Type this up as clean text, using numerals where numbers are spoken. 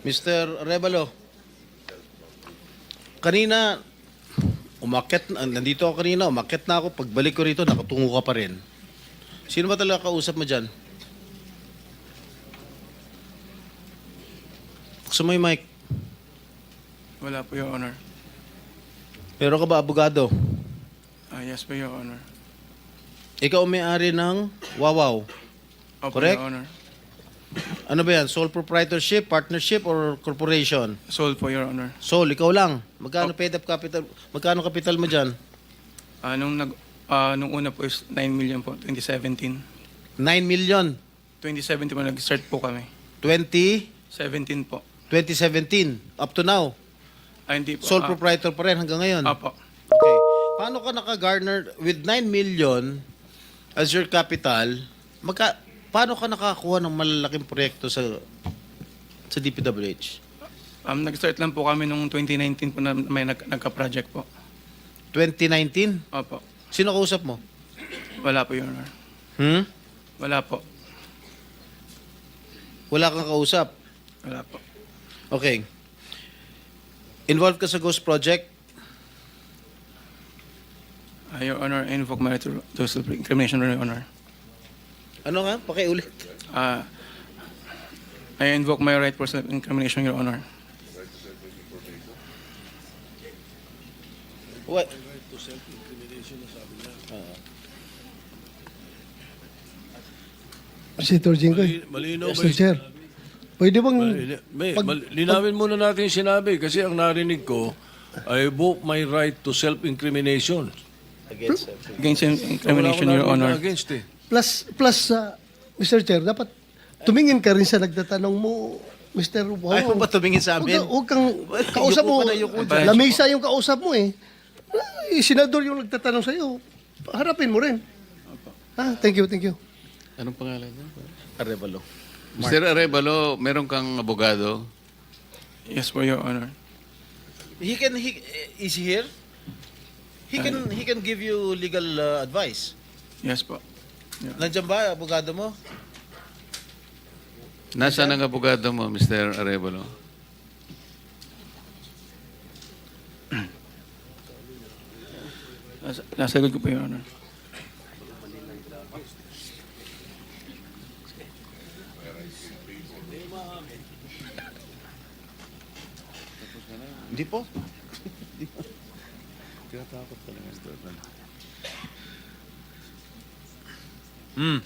Mr. Revalo, kanina, nandito ako kanina, umakyat na ako. Pagbalik ko rito, nakatungo ka pa rin. Sino ba talaga kausap mo dyan? Buksan mo yung mic. Wala po, Your Honor. Meron ka ba abogado? Yes po, Your Honor. Ikaw ang may-ari ng Wawaw. Opo, Correct? Your Honor. Ano ba yan? Sole proprietorship, partnership, or corporation? Sold po, Your Honor. Sole, ikaw lang. Magkano paid up capital? Magkano capital mo dyan? Nung una po is 9 million po, 2017. 9 million. 2017 po, nag-start po kami. 2017. 17 po. Up to now. Hindi po. Sole proprietor pa rin hanggang ngayon. Opo. Okay. Paano ka naka-garner with 9 million as your capital? Paano ka nakakuha ng malalaking proyekto sa DPWH? Nag-start lang po kami nung 2019 po na may nagka-project po. 2019? Opo. Sino kausap mo? Wala po, Your Honor. Wala po. Wala kang kausap? Wala po. Okay. Involved ka sa Ghost Project? Your Honor, I invoke my right to self-incrimination, Your Honor. Ano nga? Pakiulit. I invoke my right for self-incrimination, Your Honor. What? Senator Jinggoy. Malinaw ba Mr. Chair. Pwede bang... linawin muna natin yung sinabi kasi ang narinig ko, I invoke my right to self-incrimination. Against incrimination, Wala Your akong narinig Honor. na against eh. Plus, Mr. Chair, dapat tumingin ka rin sa nagtatanong mo, Mr. Wow. Ayaw mo ba tumingin sa amin? Huwag kang kausap Yuko mo. ka na, yuko dyan. Lamesa yung kausap mo eh. Senador yung nagtatanong sa'yo. Harapin mo rin. Thank you, thank you. Anong pangalan niya? Arevalo. Mr. Arevalo, meron kang abogado? Yes po, Your Honor. Is he here? He can give you legal advice. Yes po. Nandiyan ba, abogado mo? Nasaan ang abogado mo, Mr. Arevalo? Nasagot ko po, Your Honor. Hindi po. Tinatakot ka lang, Mr. Hmm.